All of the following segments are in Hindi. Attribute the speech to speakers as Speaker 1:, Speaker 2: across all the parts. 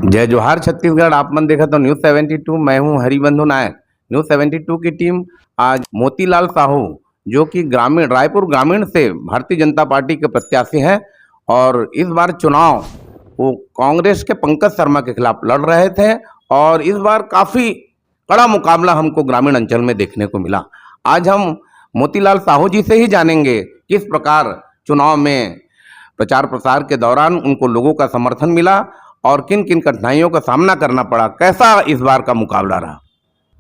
Speaker 1: जय जोहार छत्तीसगढ़। आप मन देखा तो न्यूज़ 72। मैं हूं हरिबंधु नायक। न्यूज़ 72 की टीम आज मोतीलाल साहू, जो कि ग्रामीण रायपुर ग्रामीण से भारतीय जनता पार्टी के प्रत्याशी हैं और इस बार चुनाव वो कांग्रेस के पंकज शर्मा के खिलाफ लड़ रहे थे और इस बार काफी कड़ा मुकाबला हमको ग्रामीण अंचल में देखने को मिला। आज हम मोतीलाल साहू जी से ही जानेंगे किस प्रकार चुनाव में प्रचार प्रसार के दौरान उनको लोगों का समर्थन मिला और किन किन कठिनाइयों का सामना करना पड़ा, कैसा इस बार का मुकाबला रहा।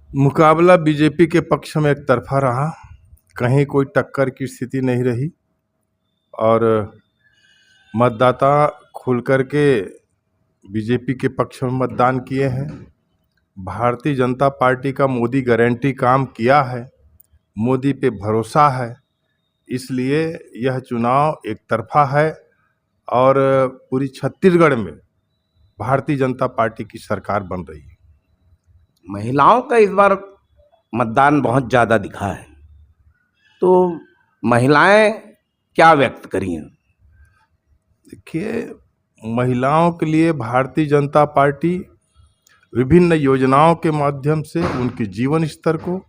Speaker 2: मुकाबला बीजेपी के पक्ष में एक तरफा रहा, कहीं कोई टक्कर की स्थिति नहीं रही और मतदाता खुल कर के बीजेपी के पक्ष में मतदान किए हैं। भारतीय जनता पार्टी का मोदी गारंटी काम किया है, मोदी पे भरोसा है, इसलिए यह चुनाव एक तरफा है और पूरी छत्तीसगढ़ में भारतीय जनता पार्टी की सरकार बन रही है।
Speaker 1: महिलाओं का इस बार मतदान बहुत ज़्यादा दिखा है, तो महिलाएं क्या व्यक्त करी हैं?
Speaker 2: देखिए, महिलाओं के लिए भारतीय जनता पार्टी विभिन्न योजनाओं के माध्यम से उनके जीवन स्तर को,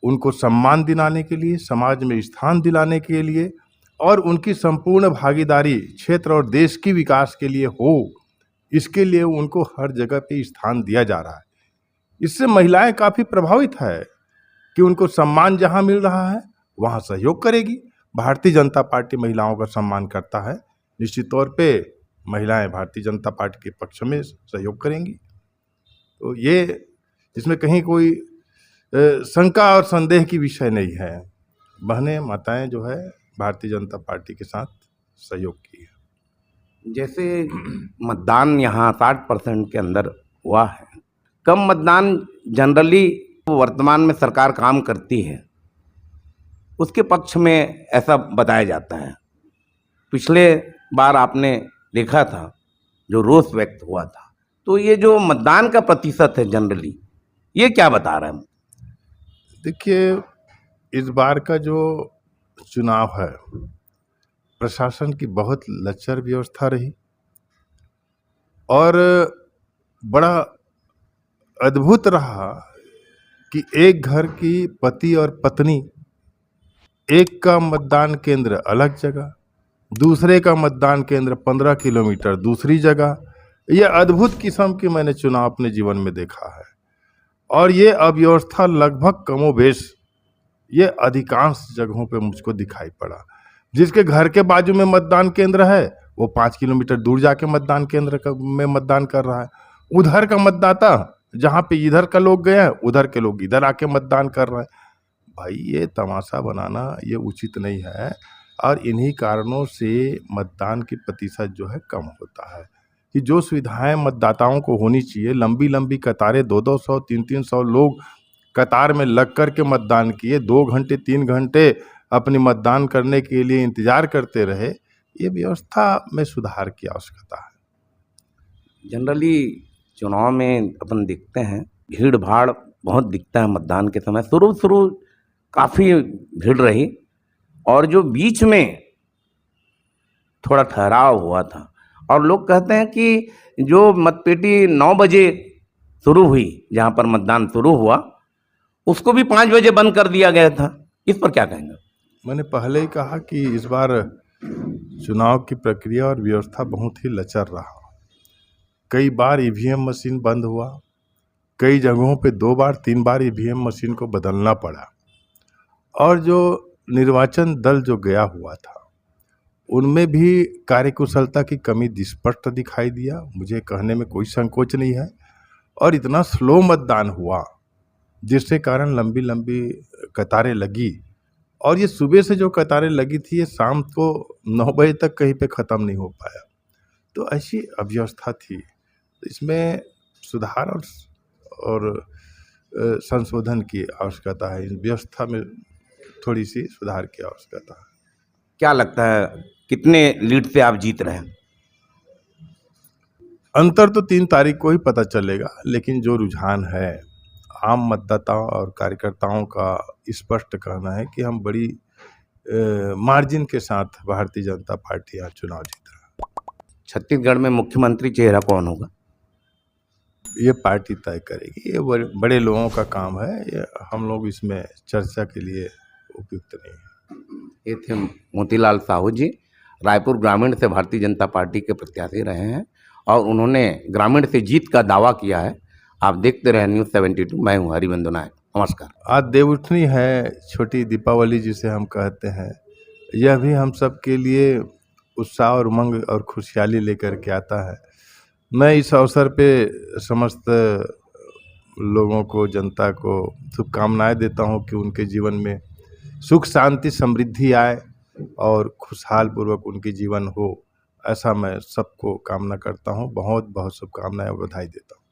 Speaker 2: उनको सम्मान दिलाने के लिए, समाज में स्थान दिलाने के लिए और उनकी संपूर्ण भागीदारी क्षेत्र और देश की विकास के लिए हो, इसके लिए उनको हर जगह पे स्थान दिया जा रहा है। इससे महिलाएं काफ़ी प्रभावित है कि उनको सम्मान जहां मिल रहा है वहां सहयोग करेगी। भारतीय जनता पार्टी महिलाओं का सम्मान करता है, निश्चित तौर पे महिलाएं भारतीय जनता पार्टी के पक्ष में सहयोग करेंगी। तो ये इसमें कहीं कोई शंका और संदेह की विषय नहीं है। बहनें माताएं जो है भारतीय जनता पार्टी के साथ सहयोग की है।
Speaker 1: जैसे मतदान यहाँ 60% के अंदर हुआ है, कम मतदान जनरली वर्तमान में सरकार काम करती है उसके पक्ष में ऐसा बताया जाता है। पिछले बार आपने देखा था जो रोष व्यक्त हुआ था, तो ये जो मतदान का प्रतिशत है जनरली, ये क्या बता रहा है?
Speaker 2: देखिए, इस बार का जो चुनाव है प्रशासन की बहुत लचर व्यवस्था रही और बड़ा अद्भुत रहा कि एक घर की पति और पत्नी, एक का मतदान केंद्र अलग जगह, दूसरे का मतदान केंद्र 15 किलोमीटर दूसरी जगह। यह अद्भुत किस्म की मैंने चुनाव अपने जीवन में देखा है और ये अव्यवस्था लगभग कमोबेश ये अधिकांश जगहों पे मुझको दिखाई पड़ा। जिसके घर के बाजू में मतदान केंद्र है वो 5 किलोमीटर दूर जाके मतदान केंद्र में मतदान कर रहा है। उधर का मतदाता जहाँ पे इधर का लोग गए हैं, उधर के लोग इधर आके मतदान कर रहे हैं। भाई, ये तमाशा बनाना ये उचित नहीं है और इन्हीं कारणों से मतदान की प्रतिशत जो है कम होता है। कि जो सुविधाएं मतदाताओं को होनी चाहिए, लंबी लंबी कतारें, 200-200 300-300 लोग कतार में लग कर के मतदान किए, 2 घंटे 3 घंटे अपनी मतदान करने के लिए इंतजार करते रहे, ये व्यवस्था में सुधार की आवश्यकता है।
Speaker 1: जनरली चुनाव में अपन देखते हैं भीड़ भाड़ बहुत दिखता है मतदान के समय। शुरू काफ़ी भीड़ रही और जो बीच में थोड़ा ठहराव हुआ था और लोग कहते हैं कि जो मतपेटी 9 बजे शुरू हुई, जहां पर मतदान शुरू हुआ, उसको भी 5 बजे बंद कर दिया गया था। इस पर क्या कहेंगे?
Speaker 2: मैंने पहले ही कहा कि इस बार चुनाव की प्रक्रिया और व्यवस्था बहुत ही लचर रहा। कई बार ईवीएम मशीन बंद हुआ, कई जगहों पे 2 बार 3 बार ईवीएम मशीन को बदलना पड़ा और जो निर्वाचन दल जो गया हुआ था उनमें भी कार्यकुशलता की कमी स्पष्ट दिखाई दिया। मुझे कहने में कोई संकोच नहीं है और इतना स्लो मतदान हुआ जिसके कारण लंबी लंबी कतारें लगी और ये सुबह से जो कतारें लगी थी ये शाम को 9 बजे तक कहीं पे ख़त्म नहीं हो पाया। तो ऐसी अव्यवस्था थी, इसमें सुधार और संशोधन की आवश्यकता है। इस व्यवस्था में थोड़ी सी सुधार की आवश्यकता है।
Speaker 1: क्या लगता है कितने लीड से आप जीत रहे हैं?
Speaker 2: अंतर तो 3 तारीख को ही पता चलेगा, लेकिन जो रुझान है आम मतदाताओं और कार्यकर्ताओं का स्पष्ट कहना है कि हम बड़ी मार्जिन के साथ भारतीय जनता पार्टी यहाँ चुनाव जीत रहा है।
Speaker 1: छत्तीसगढ़ में मुख्यमंत्री चेहरा कौन होगा?
Speaker 2: ये पार्टी तय करेगी। ये बड़े लोगों का काम है, ये हम लोग इसमें चर्चा के लिए उपयुक्त नहीं है।
Speaker 1: ये थे मोतीलाल साहू जी, रायपुर ग्रामीण से भारतीय जनता पार्टी के प्रत्याशी रहे हैं और उन्होंने ग्रामीण से जीत का दावा किया है। आप देखते रहे न्यूज़ 72। मैं हूँ हरिबंधु नायक। नमस्कार।
Speaker 2: आज देवउठनी है, छोटी दीपावली जिसे हम कहते हैं, यह भी हम सब के लिए उत्साह और उमंग और खुशहाली लेकर के आता है। मैं इस अवसर पे समस्त लोगों को, जनता को शुभकामनाएं देता हूं कि उनके जीवन में सुख शांति समृद्धि आए और खुशहाल पूर्वक उनकी जीवन हो, ऐसा मैं सबको कामना करता हूं। बहुत बहुत शुभकामनाएं और बधाई देता हूं।